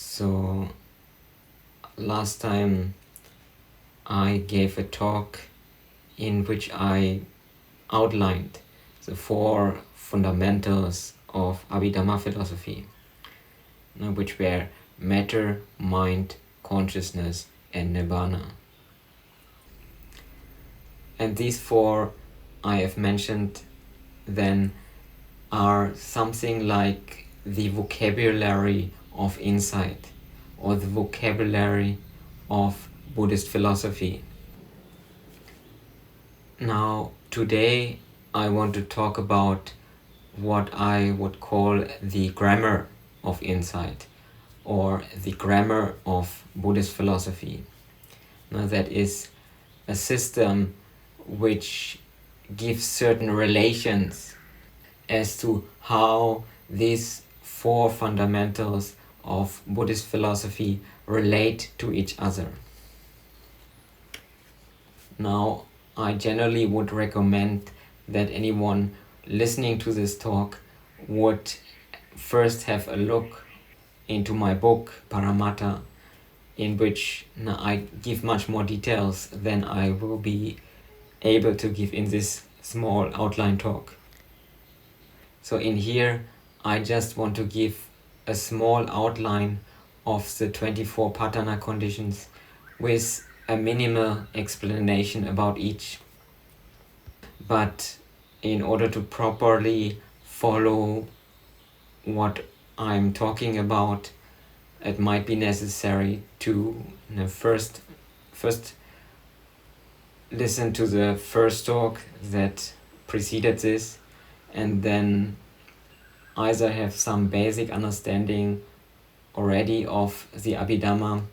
So last time I gave a talk in which I outlined the four fundamentals of Abhidhamma philosophy, which were matter, mind, consciousness, and Nibbāna. And these four I have mentioned then are something like the vocabulary of insight or the vocabulary of Buddhist philosophy. Now, today I want to talk about what I would call the grammar of insight or the grammar of Buddhist philosophy. Now, that is a system which gives certain relations as to how these four fundamentals of Buddhist philosophy relate to each other. Now, I generally would recommend that anyone listening to this talk would first have a look into my book, Paramattha, in which I give much more details than I will be able to give in this small outline talk. So in here, I just want to give a small outline of the 24 Patthāna conditions with a minimal explanation about each. But in order to properly follow what I'm talking about, it might be necessary to first listen to the first talk that preceded this, and then either have some basic understanding already of the Abhidhamma,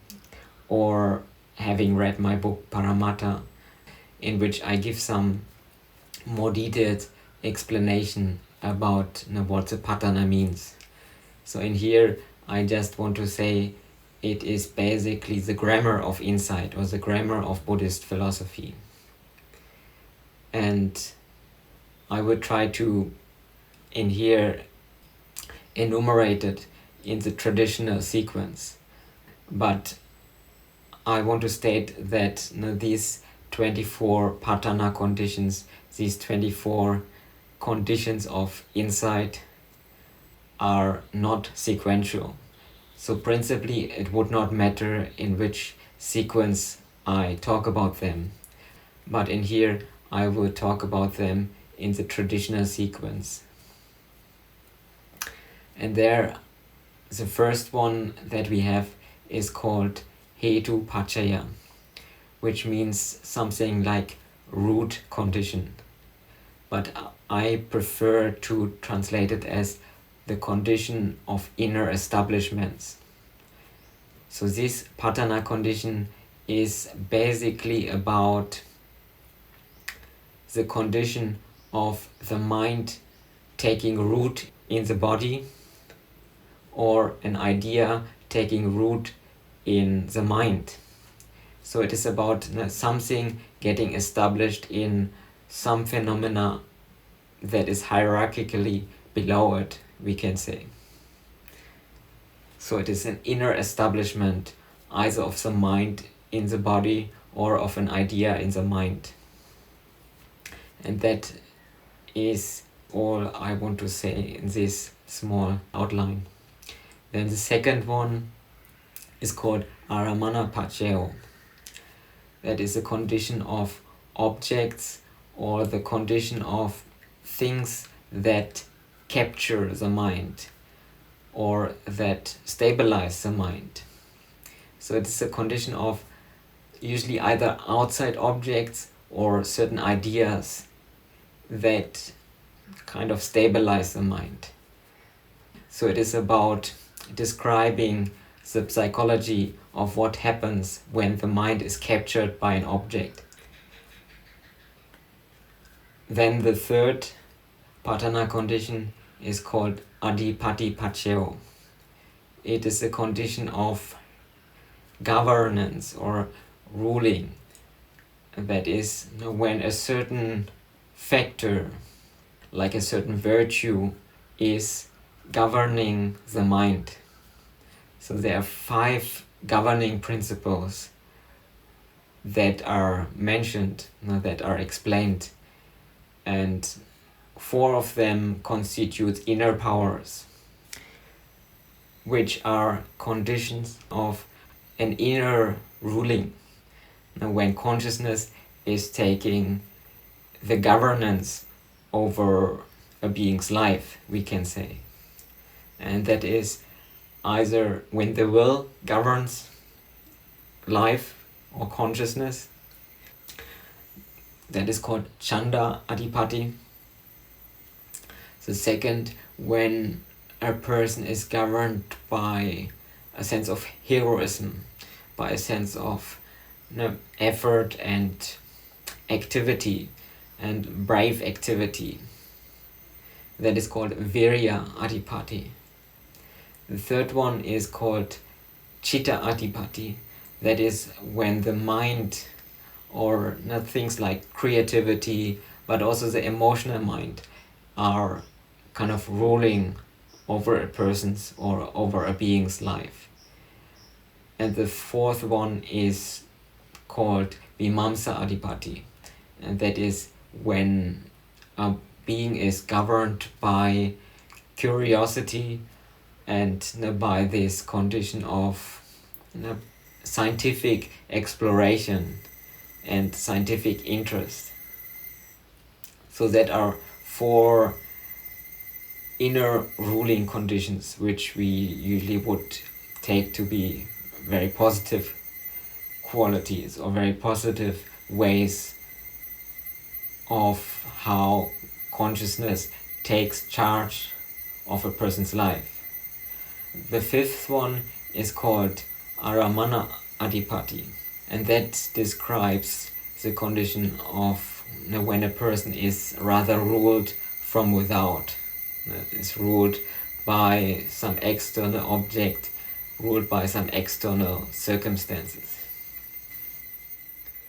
or having read my book Paramattha, in which I give some more detailed explanation about what the Patthāna means. So in here I just want to say it is basically the grammar of insight or the grammar of Buddhist philosophy. And I will try to in here enumerate it in the traditional sequence. But I want to state that these 24 Patthāna conditions, these 24 conditions of insight, are not sequential. So principally it would not matter in which sequence I talk about them. But in here I will talk about them in the traditional sequence. And there, the first one that we have is called Hetu Paccaya, which means something like root condition. But I prefer to translate it as the condition of inner establishments. So this Patthāna condition is basically about the condition of the mind taking root in the body, or an idea taking root in the mind. So it is about something getting established in some phenomena that is hierarchically below it, we can say. So it is an inner establishment either of the mind in the body or of an idea in the mind. And that is all I want to say in this small outline. Then the second one is called Aramana Paccaya. That is a condition of objects or the condition of things that capture the mind or that stabilize the mind. So it is a condition of usually either outside objects or certain ideas that kind of stabilize the mind. So it is about describing the psychology of what happens when the mind is captured by an object. Then the third Patthāna condition is called Adhipati Paccaya. It is a condition of governance or ruling. That is, when a certain factor, like a certain virtue, is governing the mind. So there are 5 governing principles that are mentioned, that are explained, and 4 of them constitute inner powers, which are conditions of an inner ruling. Now, when consciousness is taking the governance over a being's life, we can say. And that is either when the will governs life or consciousness, that is called Chanda Adipati. The second, when a person is governed by a sense of heroism, by a sense of effort and activity and brave activity, that is called Virya Adipati. The third one is called Chitta Adipati. That is when the mind, or things like creativity, but also the emotional mind, are kind of ruling over a person's or over a being's life. And the fourth one is called Vimamsa Adipati, and that is when a being is governed by curiosity and by this condition of scientific exploration and scientific interest. So that are 4 inner ruling conditions which we usually would take to be very positive qualities or very positive ways of how consciousness takes charge of a person's life. The 5th one is called Aramana Adipati, and that describes the condition of when a person is rather ruled from without, is ruled by some external object, ruled by some external circumstances.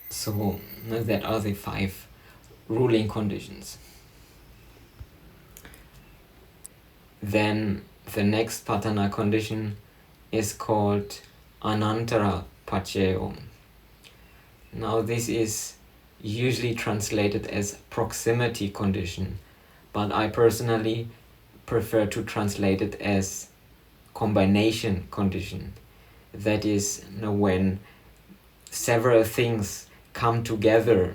So that are the 5 ruling conditions. Then the next Patthāna condition is called Anantara Paccaya. Now this is usually translated as proximity condition, but I personally prefer to translate it as combination condition. That is when several things come together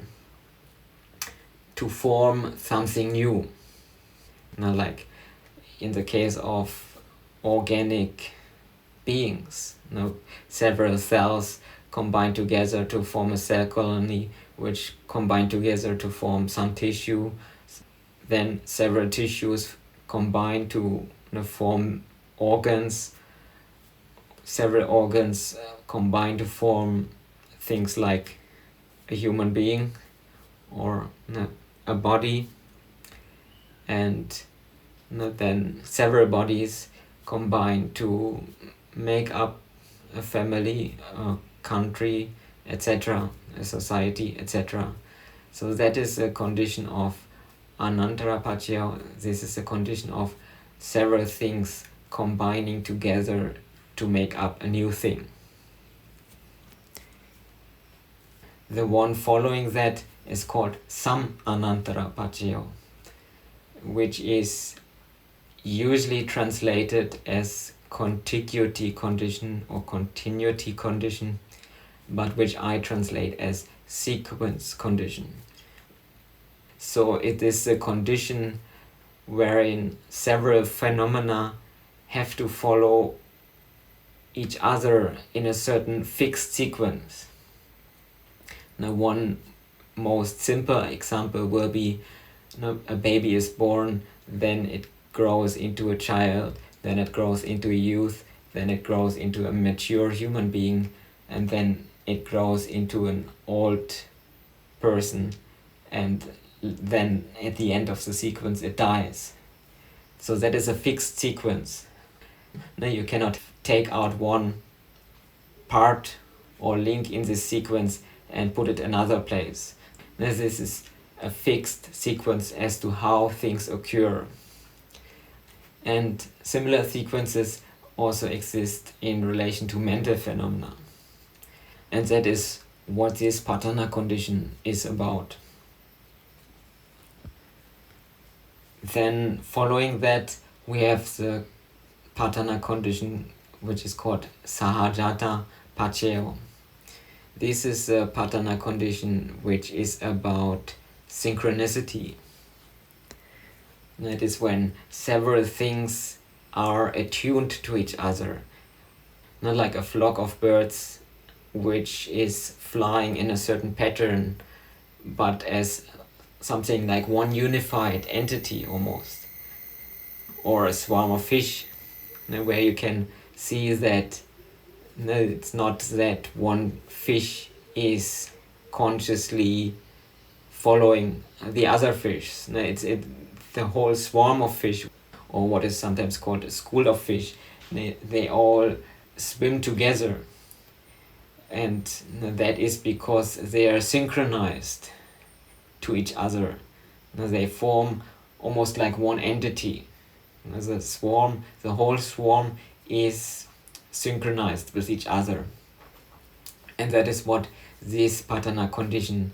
to form something new. Now, like in the case of organic beings, several cells combine together to form a cell colony, which combine together to form some tissue. Then several tissues combine to form organs. Several organs combine to form things like a human being or a body, and then several bodies combine to make up a family, a country, etc., a society, etc. So that is a condition of Anantara Paccaya. This is a condition of several things combining together to make up a new thing. The one following that is called Samanantara Paccaya, which is usually translated as contiguity condition or continuity condition, but which I translate as sequence condition. So it is a condition wherein several phenomena have to follow each other in a certain fixed sequence. Now, one most simple example will be a baby is born, then it grows into a child, then it grows into a youth, then it grows into a mature human being, and then it grows into an old person, and then at the end of the sequence it dies. So that is a fixed sequence. Now you cannot take out one part or link in this sequence and put it another place. Now this is a fixed sequence as to how things occur. And similar sequences also exist in relation to mental phenomena. And that is what this Patthāna condition is about. Then following that, we have the Patthāna condition, which is called Sahajata Paccaya. This is the Patthāna condition which is about synchronicity. That is when several things are attuned to each other. Not like a flock of birds which is flying in a certain pattern, but as something like one unified entity almost. Or a swarm of fish, where you can see that it's not that one fish is consciously following the other fish. It's the whole swarm of fish, or what is sometimes called a school of fish. They all swim together, and that is because they are synchronized to each other. They form almost like one entity. The whole swarm is synchronized with each other. And that is what this Patthāna condition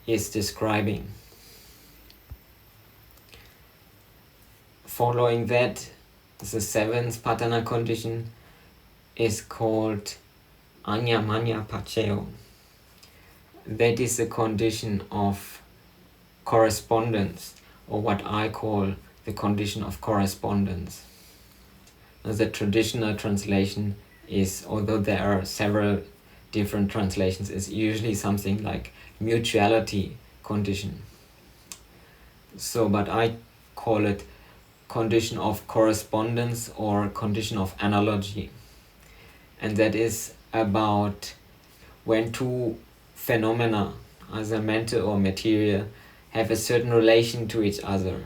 is describing. Following that, the seventh Patthāna condition is called Anyamanya Paccaya. That is the condition of correspondence, or what I call the condition of correspondence. The traditional translation is, although there are several different translations, is usually something like mutuality condition. But I call it condition of correspondence or condition of analogy. And that is about when two phenomena, either mental or material, have a certain relation to each other,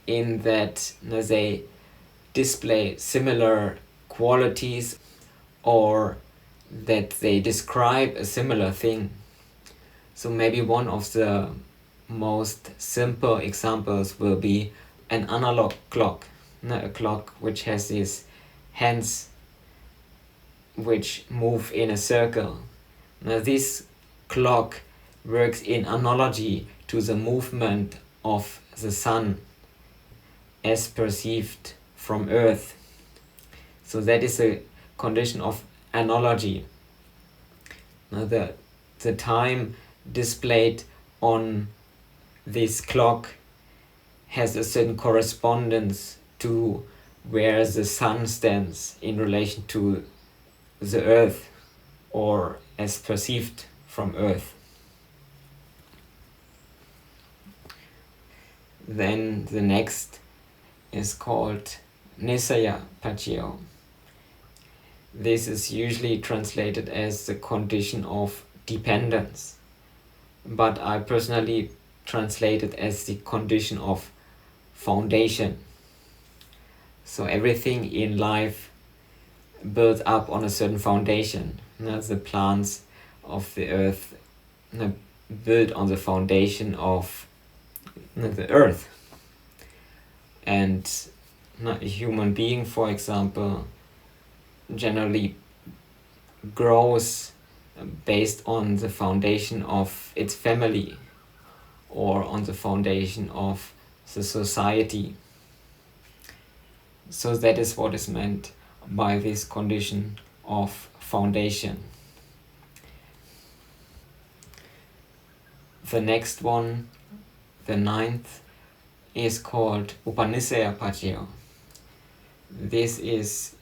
in that they display similar qualities, or that they describe a similar thing. So maybe one of the most simple examples will be an analog clock, a clock which has these hands which move in a circle. Now this clock works in analogy to the movement of the sun as perceived from Earth. So that is a condition of analogy. Now the time displayed on this clock has a certain correspondence to where the sun stands in relation to the Earth, or as perceived from Earth. Then the next is called Nisaya Paccaya. This is usually translated as the condition of dependence, but I personally translate it as the condition of foundation. So everything in life built up on a certain foundation. The plants of the earth built on the foundation of the earth. And a human being, for example, generally grows based on the foundation of its family, or on the foundation of the society. So that is what is meant by this condition of foundation. The next one, the ninth, is called Upanisaya Paccaya. This is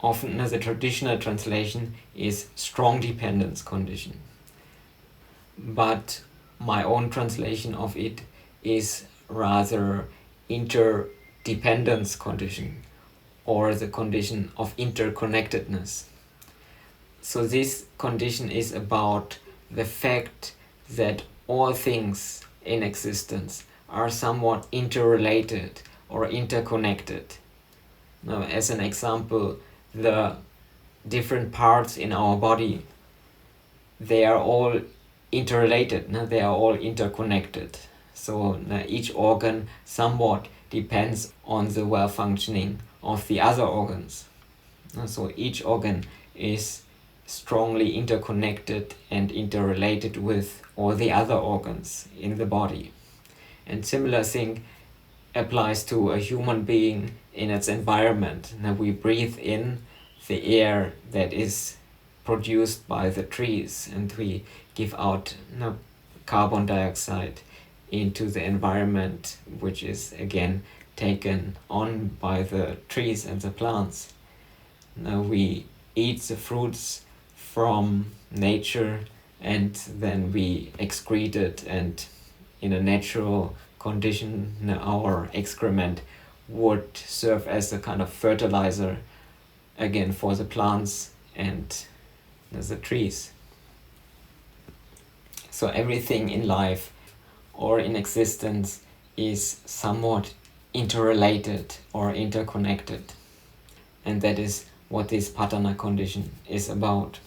often, the traditional translation is strong dependence condition. But my own translation of it is rather interdependence condition, or the condition of interconnectedness. So this condition is about the fact that all things in existence are somewhat interrelated or interconnected. Now, as an example, the different parts in our body, they are all interrelated, they are all interconnected. So each organ somewhat depends on the well-functioning of the other organs. So each organ is strongly interconnected and interrelated with all the other organs in the body. And similar thing applies to a human being in its environment. Now we breathe in the air that is produced by the trees, and we give out carbon dioxide into the environment, which is again taken on by the trees and the plants. Now we eat the fruits from nature, and then we excrete it, and in a natural condition our excrement would serve as a kind of fertilizer again for the plants and the trees. So everything in life or in existence is somewhat interrelated or interconnected, and that is what this Patthāna condition is about.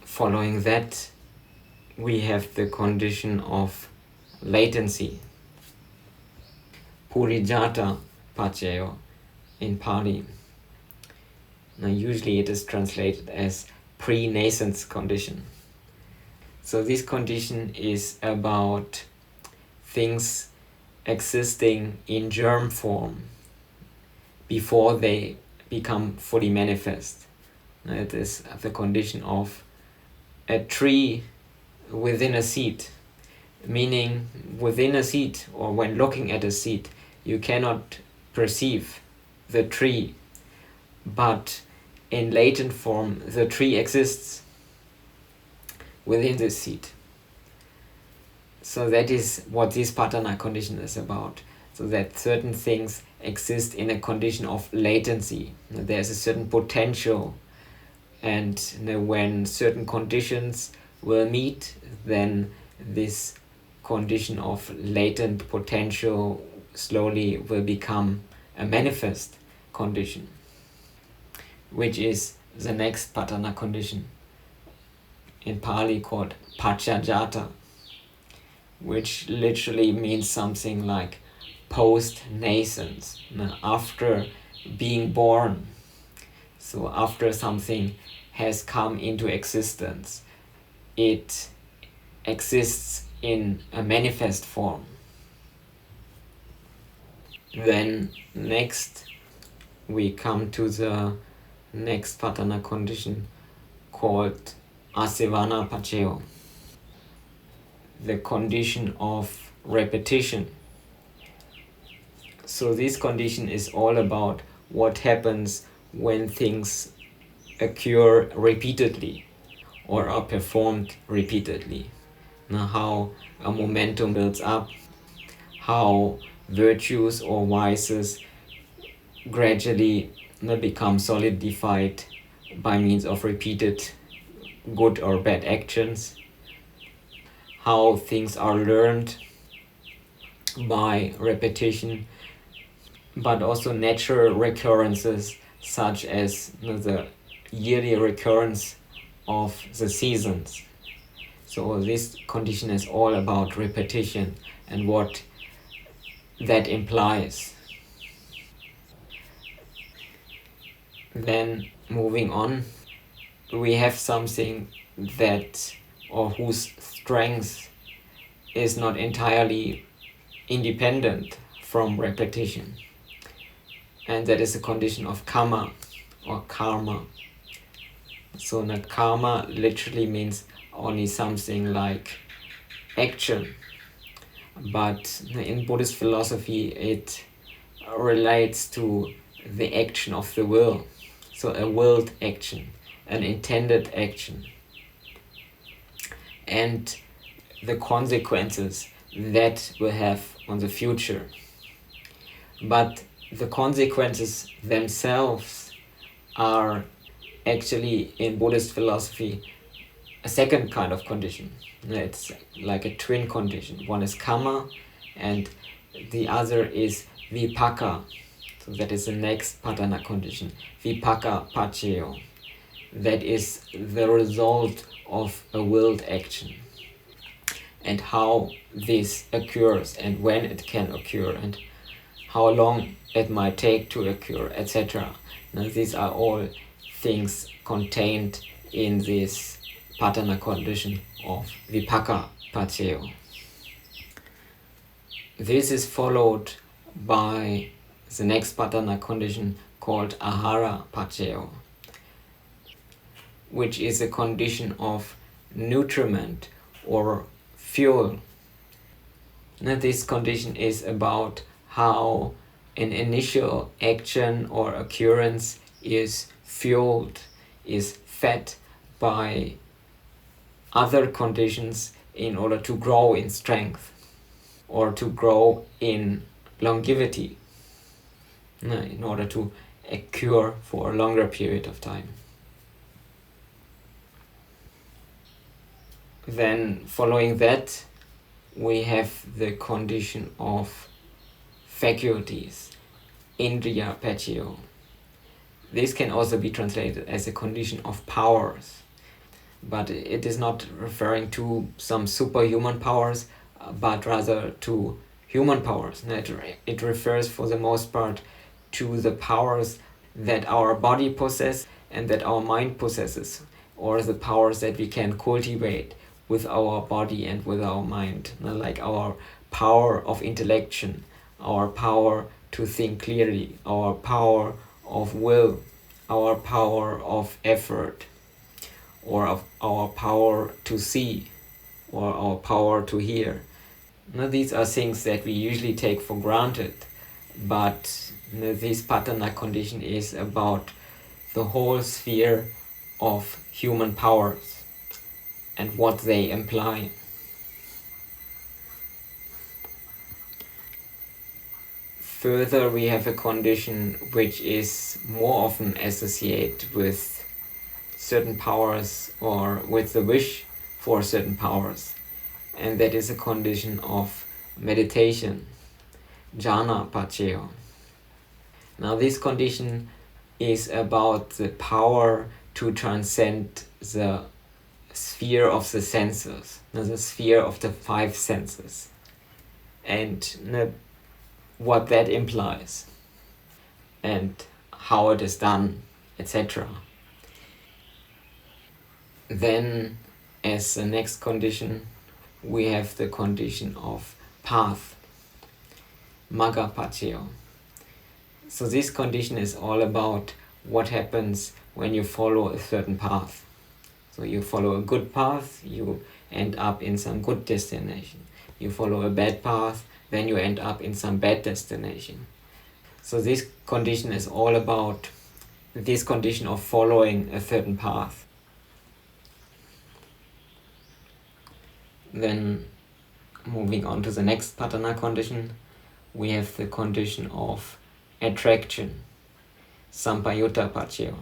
Following that, we have the condition of latency, purijata paccaya in Pali. Now usually it is translated as pre-nascence condition. So this condition is about things existing in germ form before they become fully manifest. It is the condition of a tree within a seed, meaning within a seed, or when looking at a seed, you cannot perceive the tree, but in latent form the tree exists within the seed. So that is what this Patthāna condition is about. So that certain things exist in a condition of latency. There's a certain potential, and when certain conditions will meet, then this condition of latent potential slowly will become a manifest condition, which is the next Patthāna condition, in Pali called paccajata, which literally means something like post-nascence, after being born. So after something has come into existence, it exists in a manifest form. Then next we come to the next Patthāna condition called asevana paccaya, the condition of repetition. So this condition is all about what happens when things occur repeatedly or are performed repeatedly. Now, how a momentum builds up, how virtues or vices gradually become solidified by means of repeated good or bad actions, how things are learned by repetition, but also natural recurrences such as the yearly recurrence of the seasons. So this condition is all about repetition and what that implies. Then moving on, we have something that, or whose strength is not entirely independent from repetition, and that is a condition of karma or karma. So karma literally means only something like action, but in Buddhist philosophy it relates to the action of the will. So a willed action, an intended action, and the consequences that will have on the future. But the consequences themselves are actually, in Buddhist philosophy, a second kind of condition. It's like a twin condition. One is karma and the other is vipaka. So that is the next Patthāna condition, vipaka paccaya. That is the result of a willed action, and how this occurs and when it can occur and how long it might take to occur, etc. Now these are all things contained in this Patthāna condition of vipaka paccaya. This is followed by the next Patthāna condition called ahara paccaya, which is a condition of nutriment or fuel. Now this condition is about how an initial action or occurrence is fueled, is fed by other conditions in order to grow in strength or to grow in longevity, in order to occur for a longer period of time. Then following that, we have the condition of faculties, indriya paccaya. This can also be translated as a condition of powers, but it is not referring to some superhuman powers, but rather to human powers. It refers for the most part to the powers that our body possesses and that our mind possesses, or the powers that we can cultivate with our body and with our mind, like our power of intellection, our power to think clearly, our power of will, our power of effort, or of our power to see, or our power to hear. Now, these are things that we usually take for granted, but this Patthāna condition is about the whole sphere of human powers and what they imply. Further, we have a condition which is more often associated with certain powers or with the wish for certain powers, and that is a condition of meditation, jhana paccaya. Now this condition is about the power to transcend the sphere of the senses, the sphere of the five senses, and what that implies, and how it is done, etc. Then, as the next condition, we have the condition of path, magga paccaya. So this condition is all about what happens when you follow a certain path. So you follow a good path, you end up in some good destination. You follow a bad path, then you end up in some bad destination. So this condition is all about this condition of following a certain path. Then moving on to the next Patthāna condition, we have the condition of attraction, sampayutta paccaya.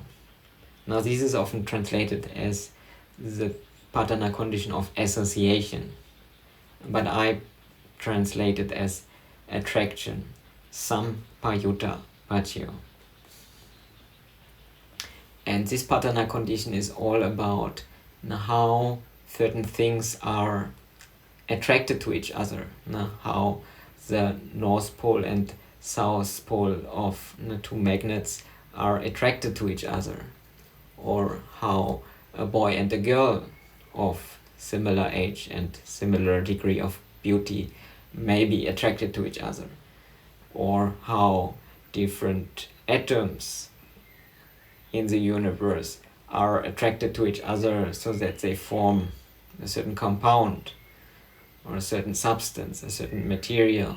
Now this is often translated as the Patthāna condition of association, but I translate it as attraction, sampayutta paccaya. And this Patthāna condition is all about how certain things are attracted to each other, how the North Pole and South Pole of two magnets are attracted to each other, or how a boy and a girl of similar age and similar degree of beauty may be attracted to each other, or how different atoms in the universe are attracted to each other so that they form a certain compound or a certain substance, a certain material.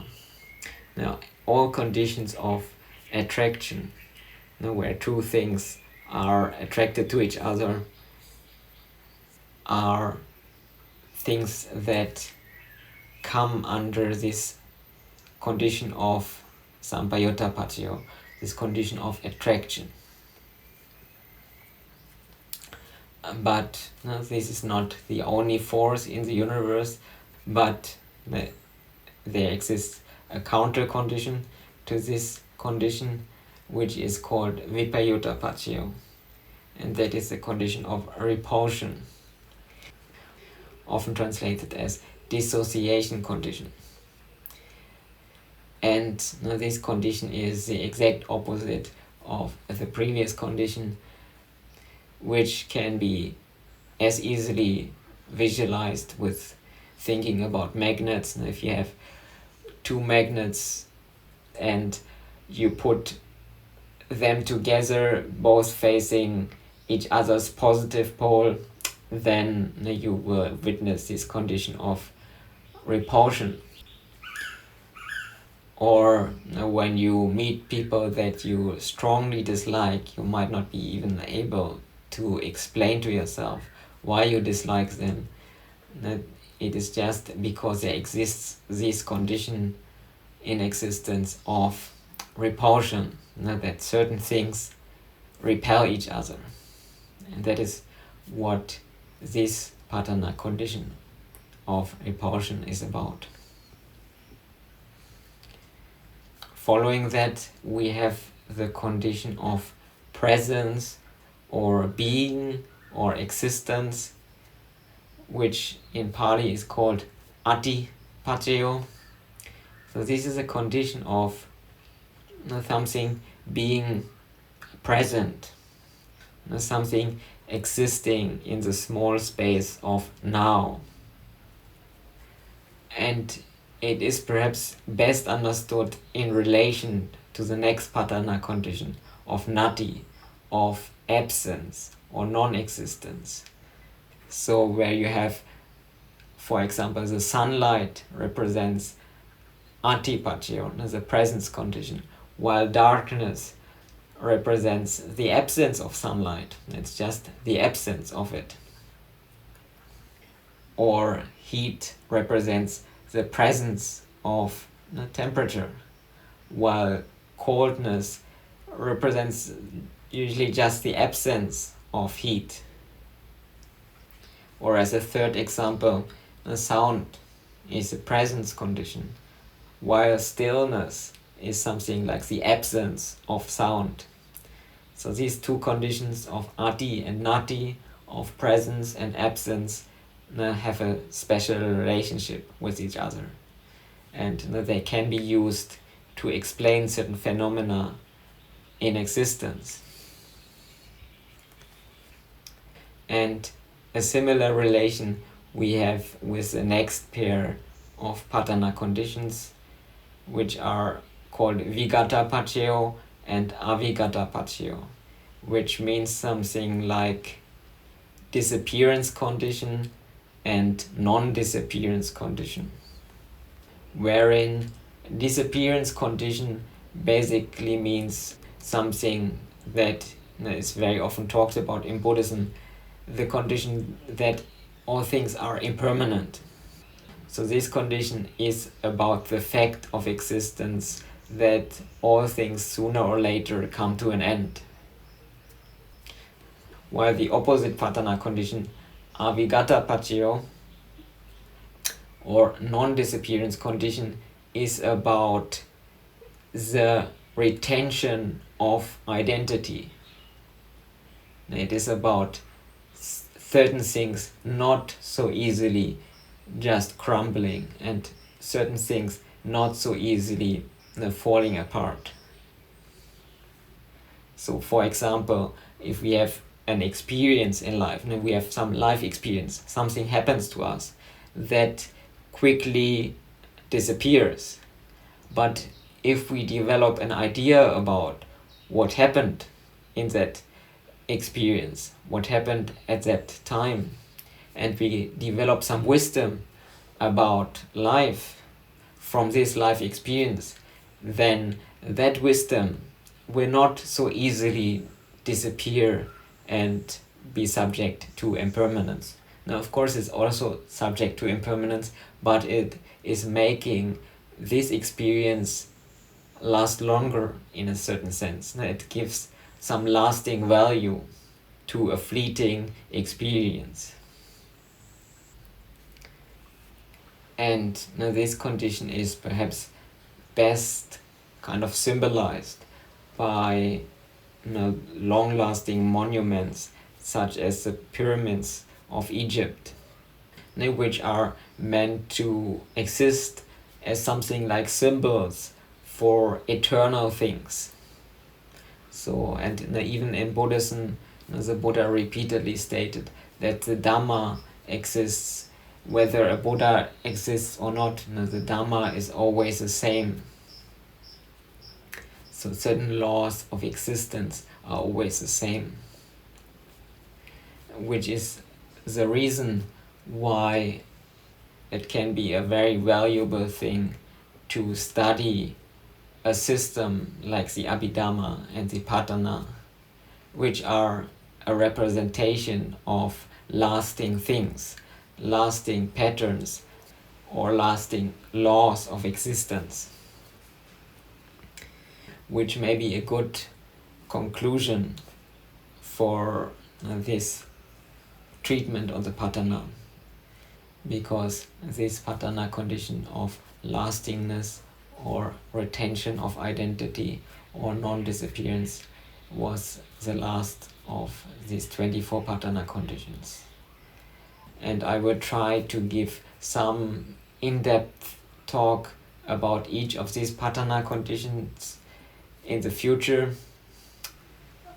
Now, all conditions of attraction, where two things are attracted to each other, are things that come under this condition of sampayutta paccaya, this condition of attraction. But this is not the only force in the universe, but there exists a counter condition to this condition, which is called vipayutta paccaya, and that is the condition of repulsion, often translated as dissociation condition. And this condition is the exact opposite of the previous condition, which can be as easily visualized with thinking about magnets. Now, if you have two magnets and you put them together, both facing each other's positive pole, then you will witness this condition of repulsion. Or when you meet people that you strongly dislike, you might not be even able to explain to yourself why you dislike them. It is just because there exists this condition in existence of repulsion, that certain things repel each other. And that is what this Patthāna condition of repulsion is about. Following that, we have the condition of presence or being or existence, which in Pali is called ati-paccaya. So this is a condition of something being present, something existing in the small space of now. And it is perhaps best understood in relation to the next Patthāna condition of nati, of absence or non-existence. So where you have, for example, the sunlight represents ati-paccaya, the presence condition, while darkness represents the absence of sunlight. It's just the absence of it. Or heat represents the presence of temperature, while coldness represents usually just the absence of heat. Or as a third example, sound is a presence condition, while stillness is something like the absence of sound. So these two conditions of ati and nati, of presence and absence, have a special relationship with each other. And they can be used to explain certain phenomena in existence. And a similar relation we have with the next pair of Patthāna conditions, which are called vigata-paccaya and avigata-paccaya, which means something like disappearance condition and non-disappearance condition, wherein disappearance condition basically means something that is very often talked about in Buddhism, the condition that all things are impermanent. So this condition is about the fact of existence, that all things sooner or later come to an end. While the opposite Patthāna condition, avigata-paccaya, or non-disappearance condition, is about the retention of identity. It is about certain things not so easily just crumbling and certain things not so easily falling apart. So for example, if we have an experience in life, we have some life experience, something happens to us that quickly disappears. But if we develop an idea about what happened in that experience, what happened at that time, and we develop some wisdom about life from this life experience, then that wisdom will not so easily disappear and be subject to impermanence. Now, of course, it's also subject to impermanence, but it is making this experience last longer in a certain sense. Now, it gives some lasting value to a fleeting experience. And now this condition is perhaps best kind of symbolized by long-lasting monuments such as the pyramids of Egypt, which are meant to exist as something like symbols for eternal things. So, and even in Buddhism, the Buddha repeatedly stated that the Dhamma exists whether a Buddha exists or not. The Dhamma is always the same. So certain laws of existence are always the same, which is the reason why it can be a very valuable thing to study a system like the Abhidhamma and the Patthana, which are a representation of lasting things, lasting patterns, or lasting laws of existence, which may be a good conclusion for this treatment of the Patthana, because this Patthana condition of lastingness or retention of identity or non-disappearance was the last of these 24 Patthana conditions. And I will try to give some in-depth talk about each of these Patthana conditions in the future,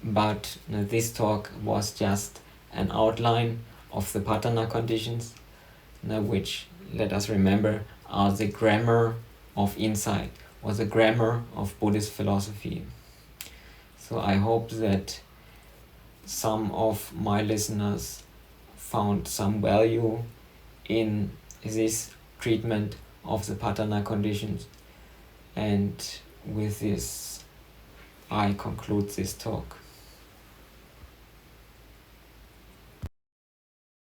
but this talk was just an outline of the Patthana conditions, which, let us remember, are the grammar of insight, or the grammar of Buddhist philosophy. So I hope that some of my listeners found some value in this treatment of the Patthana conditions, and with this I conclude this talk.